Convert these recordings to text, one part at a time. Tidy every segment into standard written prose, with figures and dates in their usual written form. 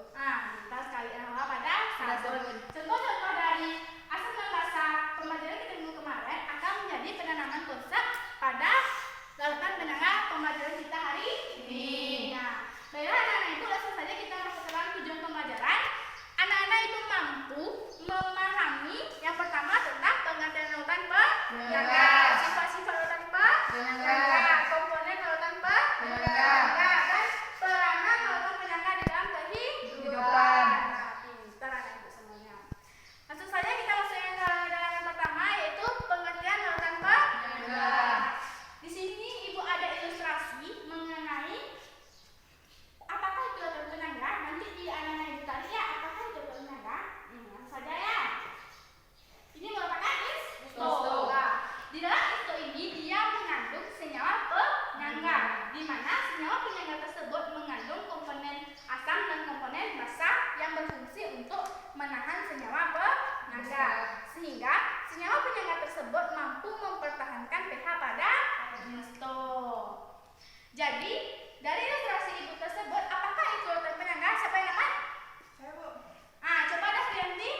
Pintar sekali. Pada sabun. Contoh-contoh dari asam dan basa pembelajaran kita minggu kemarin akan menjadi penanaman konsep pada larutan penyangga pembelajaran kita hari ini. Baiklah anak-anak ibu, langsung saja kita masuk ke dalam tujuan pembelajaran. Anak-anak ibu mampu memahami yang pertama tentang pengertian larutan penyangga, sifat-sifat larutan penyangga, komponen larutan penyangga, dan peranan larutan penyangga di dalam kehidupan. Pintar anak ibu semuanya. Langsung saja kita masuk ke dalam yang pertama, yaitu pengertian larutan penyangga. Di sini ibu ada ilustrasi mengenai apakah itu larutan penyangga. Nanti di anak-anak ibu tadi ya, apakah itu larutan penyangga? Langsung saja ya. Ini merupakan isto. Di dalam isto ini dia mengandung senyawa penyangga, di mana senyawa penyangga tersebut mengandung komponen asam dan komponen basa yang berfungsi untuk menahan senyawa penyangga, sehingga senyawa penyangga tersebut mampu mempertahankan pH pada isto. Jadi dari ilustrasi ibu tersebut, apakah itu larutan penyangga? Siapa yang dapat? Saya, Bu. Coba Dasrianti,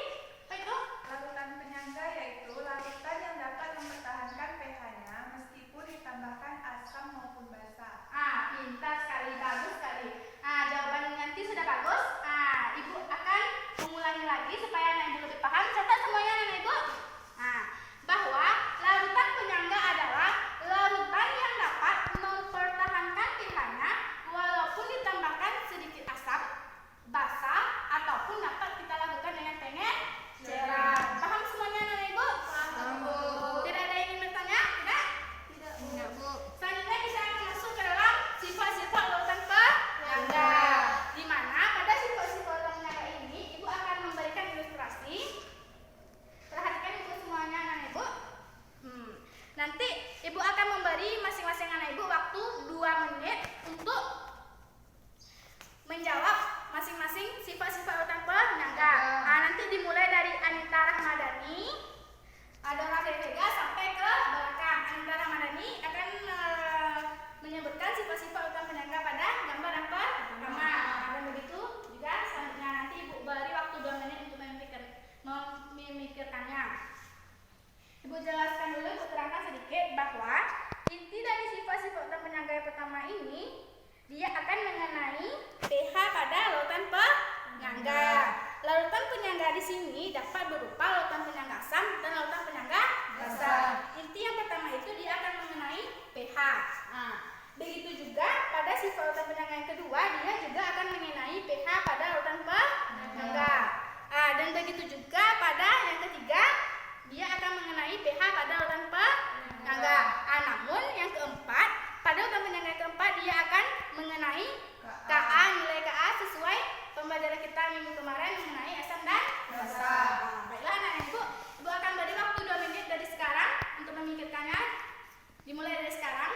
apa itu? Larutan penyangga yaitu larutan yang dapat mempertahankan pH-nya meskipun ditambahkan asam maupun basa. Pintar sekali, bagus sekali. Jawaban nanti sudah bagus. Ibu akan mengulangi lagi supaya anak ibu lebih paham. Catat semuanya anak ibu. Bahwa larutan penyangga adalah larutan yang dapat mempertahankan pH-nya walaupun ditambahkan sedikit asam, basa, ataupun dapat kita lakukan dengan pengeceran. Paham semuanya anak ibu? Paham, Bu. Tidak ada yang ingin bertanya? Tidak? Tidak, Bu. Selanjutnya kita akan masuk ke dalam sifat-sifat larutan penyangga, di mana pada sifat-sifat larutan penyangga ini ibu akan memberikan ilustrasi. Perhatikan ibu semuanya anak ibu. Nanti ibu akan memberi masing-masing anak ibu waktu 2 menit untuk menjawab masing-masing sifat-sifat larutan penyangga. Nanti dimulai dari Anita Rahmadani, Adora Vega sampai ke belakang. Anita Rahmadani akan menyebutkan sifat-sifat larutan penyangga pada gambar yang pertama. Dan begitu juga selanjutnya. Nanti ibu beri waktu 2 menit untuk memikirkannya. Ibu jelaskan dulu, ibu terangkan sedikit bahwa inti dari sifat-sifat larutan penyangga yang pertama ini, dia akan mengenai pH pada larutan penyangga. Larutan penyangga di sini dapat berupa larutan penyangga asam dan larutan penyangga basa. Inti yang pertama itu dia akan mengenai pH. Begitu juga pada sifat larutan penyangga yang kedua, dia juga akan mengenai pH pada larutan penyangga. Dan begitu juga pada yang ketiga, dia akan mengenai pH pada larutan penyangga. Namun yang keempat, pada larutan penyangga yang keempat dia akan mengenai Ka, nilai Ka sesuai pembelajaran kita minggu kemarin mengenai asam dan basa. Baiklah anak ibu, ibu akan beri waktu 2 menit dari sekarang untuk memikirkannya. Dimulai dari sekarang.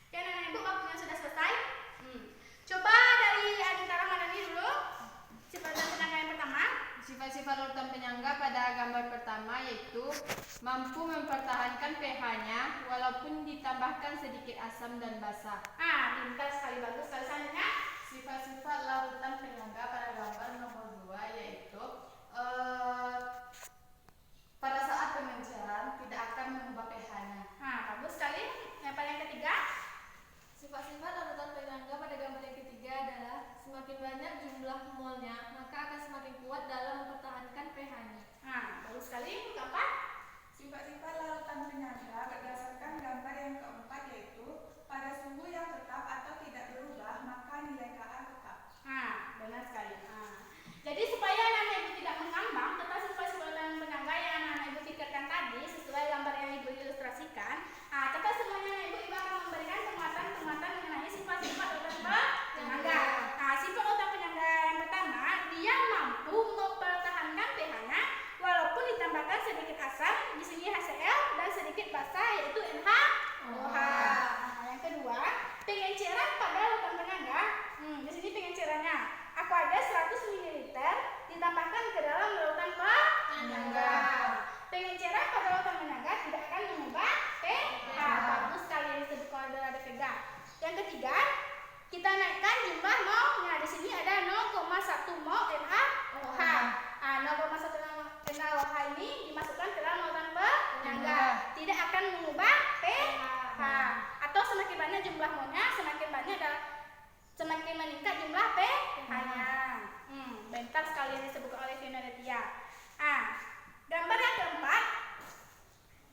Oke anak ibu, waktunya sudah selesai. Coba dari Anita Rahmadani dulu. Sifat larutan penyangga yang pertama. Sifat-sifat larutan penyangga pada gambar pertama yaitu mampu mempertahankan pH-nya walaupun ditambahkan sedikit asam dan basa. Pintar sekali, bagus sekali. Selanjutnya, Sifat-sifat larutan penyangga pada gambar nomor 2 yaitu pada saat pengenceran tidak akan mengubah pH-nya. bagus sekali. Pada yang ketiga, Sifat-sifat larutan penyangga pada gambar yang ketiga adalah semakin banyak jumlah molnya, maka akan semakin kuat dalam mempertahankan pH-nya. bagus sekali. Keempat, Sifat-sifat larutan penyangga berdasarkan gambar yang keempat yaitu pada suhu yang tetap atau tidak berubah mol NaOH. 0,1 NaOH ini dimasukkan ke dalam lautan penyangga, tidak akan mengubah pH. Atau semakin banyak jumlah molnya, semakin meningkat jumlah pH-nya. Bentar sekali yang disebutkan oleh Fiona. Gambar yang keempat,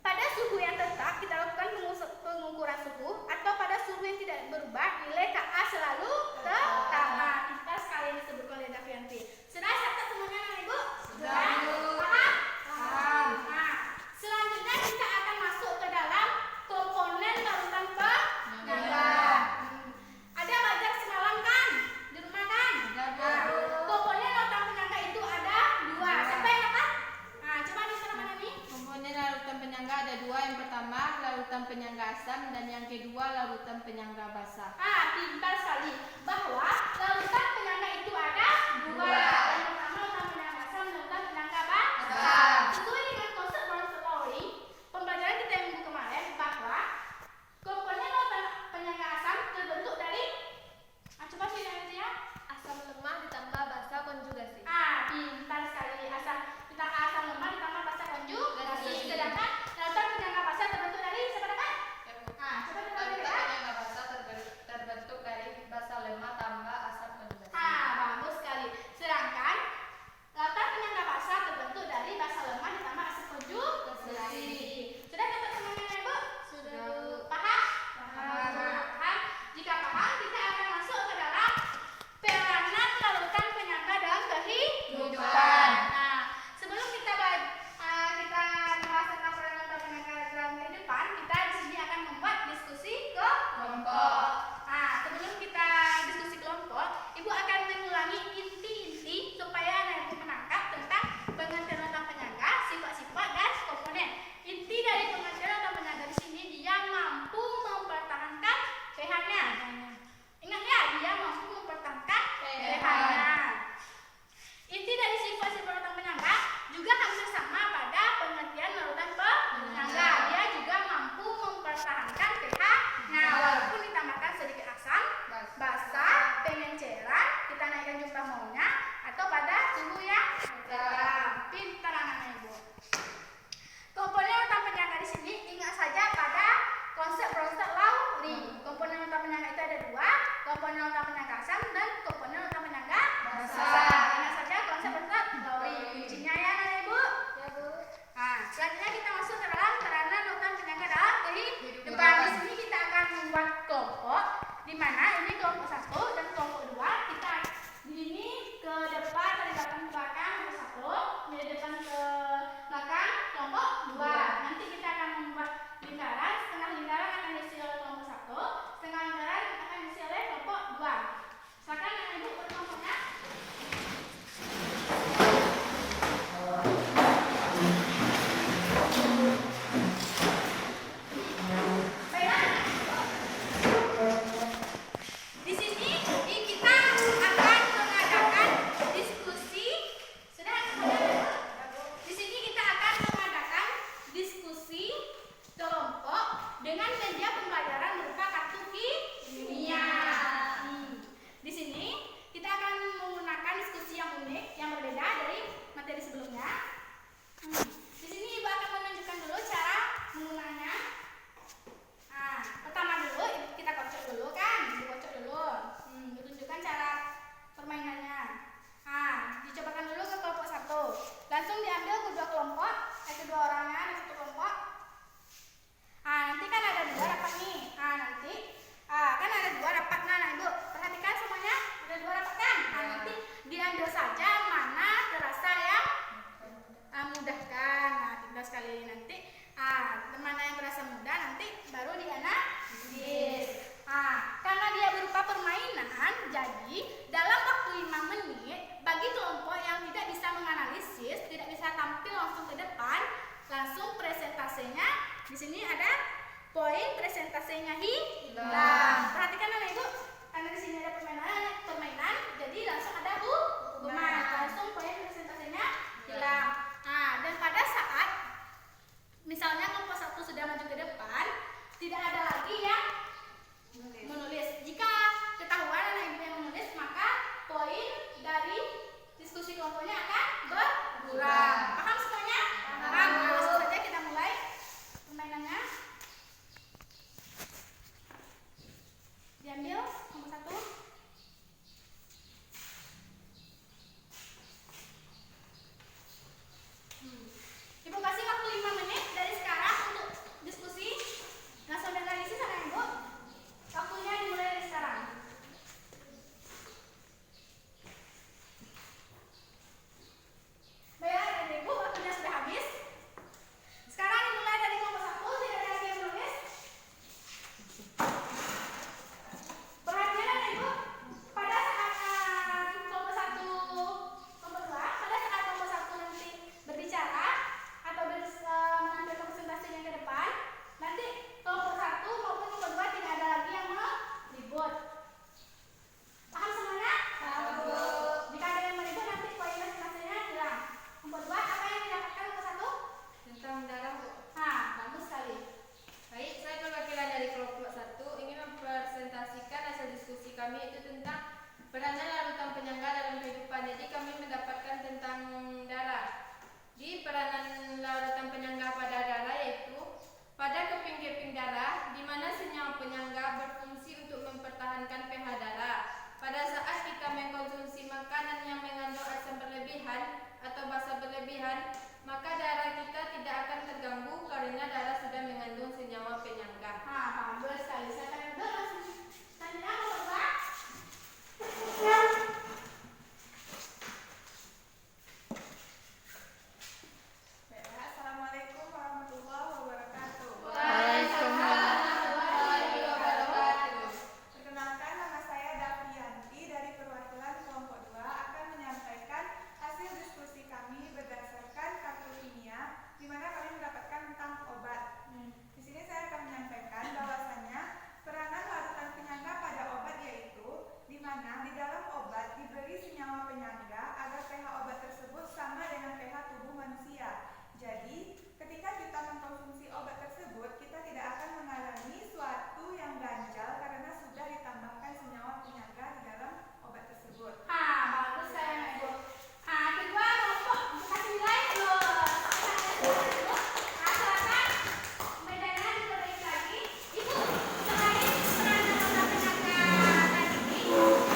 pada suhu yang tetap kita lakukan pengukuran suhu, atau pada suhu yang tidak berubah nilai Ka selalu tetap. Bentar sekali yang disebutkan oleh Davianti. Sudah catat semuanya Anak Ibu? Sudah. Paham? Selanjutnya kita akan masuk ke dalam komponen larutan penyangga. Ada belajar semalam kan? Di rumah kan? Komponen larutan penyangga itu ada 2. Siapa yang dapat? Coba disuruh mana nih? Komponen larutan penyangga ada 2. Yang pertama larutan penyangga asam dan yang kedua larutan penyangga basah. Pintar sekali bahwa larutan penyangga itu ada 2. Yang pertama larutan penyangga asam dan larutan penyangga basah. Sesuai dengan konsep Bronsted Lowry, pembelajaran kita yang minggu kemarin, bahwa komponen larutan penyangga asam terbentuk dari coba sih ya, Asam lemah ditambah basa konjugasi. pintar sekali. Asam lemah ditambah basa konjugasi. Sedangkan larutan penyangga basah terbentuk dari siapa dapat? Coba kita Larutan lihat. penyangga basah terbentuk dari basa lemah tambah asam konjugasi. Bagus sekali. Sedangkan larutan penyangga basah terbentuk dari basa lemah ditambah asam konjugasi. Sudah dapat semuanya Ibu? Sudah. Paham? Paham. Jika paham, kita akan masuk ke dalam peranan larutan penyangga dalam kehidupan. Sebelum kita membahas tentang peranan larutan penyangga dalam kehidupan, kita di sini akan membuat diskusi kelompok. Sebelum kita diskusi kelompok, Ibu akan mengulangi inti-inti supaya Anak Ibu menangkap tentang pengertian larutan penyangga, sifat-sifat dan komponen. Inti dari pengertian larutan penyangga di sini, dia mampu mempertahankan pH-nya. Ingat ya, dia mampu mempertahankan pH-nya. Inti dari sifat-sifat larutan penyangga juga hampir sama pada pengertian larutan penyangga. Dia juga mampu mempertahankan pH-nya walaupun ditambahkan sedikit asam basah, pengen cairan, kita naikkan jumlah molnya, atau pada suhu yang tetap. Pintar anak Ibu. Komponen larutan penyangga di sini ingat saja pada konsep Bronsted Lowry. Komponen larutan penyangga itu ada 2, komponen larutan penyangga asam dan komponen larutan penyangga basah. Ingat saja konsep Bronsted Lowry. Kuncinya ya anak Ibu. Ya, Bu. Selanjutnya kita masuk ke dalam peranan larutan penyangga dalam kehidupan. Di sini kita akan membuat kelompok, di mana ini kelompok 1 dan kelompok 2. Kita di sini ke depan, dari belakang ke belakang kelompok 1, dari depan ke belakang kelompok 2. Nanti kita akan membuat lingkaran, setengah lingkaran akan diisi oleh kelompok 1, setengah lingkaran akan diisi oleh kelompok 2. Silakan Anak Ibu buat kelompoknya. Baiklah. Di sini kita akan mengadakan diskusi. Sudah semuanya? Di sini kita akan mengadakan diskusi kelompok dengan media pembelajaran berupa kartu kimia. Di sini kita akan menggunakan diskusi yang unik, yang berbeda dari materi sebelumnya. Di sini Ibu akan menunjukkan dulu cara menggunakannya. Pertama dulu kita kocok dulu kan, dikocok dulu. Ditunjukkan cara permainannya. Dicobakan dulu ke kelompok 1. Langsung diambil kedua kelompok, kedua orangnya ada satu kelompok. Nanti kan ada 2 dapat nih. Nanti kan ada 2 dapat. Nah Ibu perhatikan semuanya, ada 2 dapat kan? Nanti diambil saja mana terasa yang mudahkan. Tinggal sekali nanti mana yang terasa mudah nanti baru dianalisis. Karena dia berupa permainan, jadi dalam waktu 5 menit bagi kelompok yang tidak bisa menganalisis, tidak bisa tampil langsung ke depan, langsung presentasenya di sini ada poin presentasenya hilang. Perhatikan Anak Ibu, karena di sini ada permainan, jadi langsung ada hukuman, langsung poin presentasenya hilang. Dan pada saat misalnya kelompok 1 sudah maju ke depan, tidak ada lagi yang menulis. Jika ketahuan Anak Ibu yang menulis, maka poin dari kami itu tentang peranan larutan penyangga dalam kehidupan. Jadi kami mendapatkan tentang darah. Di peranan larutan penyangga pada darah yaitu pada keping-keping darah di mana senyawa penyangga berfungsi untuk mempertahankan pH darah. Pada saat kita mengkonsumsi makanan yang mengandung asam berlebihan atau basa berlebihan, maka darah kita tidak akan terganggu karena darah sudah mengandung senyawa penyangga. Bagus sekali. Saya akan langsung tanya apa? Baiklah, Assalamualaikum warahmatullahi wabarakatuh. Waalaikumsalam warahmatullahi wabarakatuh. Perkenalkan, nama saya Davianti dari perwakilan kelompok 2 akan menyampaikan hasil diskusi kami berdasarkan kartu kimia di mana kami mendapatkan tentang obat. Di sini saya akan menyampaikan bahwasannya peranan larutan penyangga pada obat yaitu di mana di dalam obat diberi senyawa penyangga agar pH obat tersebut sama dengan pH tubuh manusia. Jadi, ketika kita mengkonsumsi obat tersebut, kita tidak akan mengalami suatu yang ganjal karena sudah ditambahkan senyawa penyangga di dalam obat tersebut. Bagus saya Ibu. Kedua kelompok kasih nilai terus. Silakan bedanya diperbaiki lagi. Ibu selain peranan larutan penyangga tadi, kita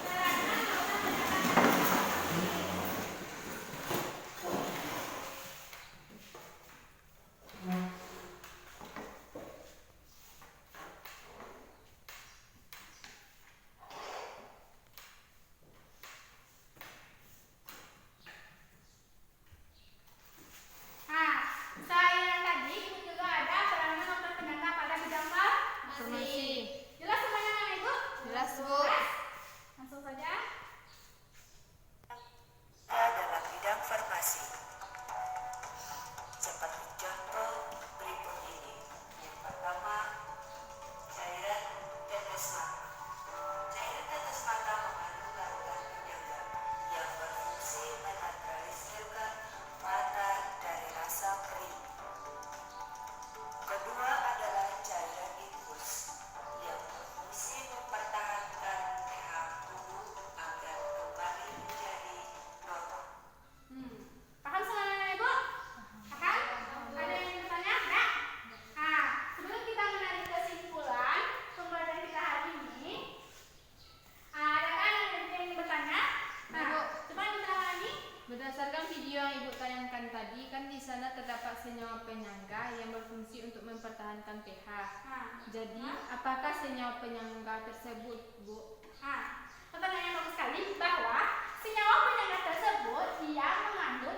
ada peranan larutan penyangga. Saya tadi juga ada peranan larutan penyangga pada bidang Farmasi. Jelas semuanya kan Ibu? Jelas, Bu. Langsung saja. Dalam bidang farmasi. Seperti contoh berikut ini. Yang pertama, cairan tetes mata. Cairan tetes mata mengandung larutan penyangga yang berfungsi menetralisirkan mata dari rasa perih. Kedua adalah cairan infus yang berfungsi mempertahankan pH tubuh agar kembali menjadi normal. Paham semuanya Ibu? Paham? Ada yang bertanya? Enggak? Sebelum kita menarik kesimpulan pembelajaran kita hari ini, adakah yang ingin bertanya? Ibu. Coba kita lagi. Berdasarkan video yang Ibu tayangkan tadi, kan di sana terdapat senyawa penyangga yang berfungsi untuk mempertahankan pH. Jadi, apakah senyawa penyangga tersebut, Bu? Pertanyaan yang bagus sekali bahwa senyawa penyangga tersebut dia mengandung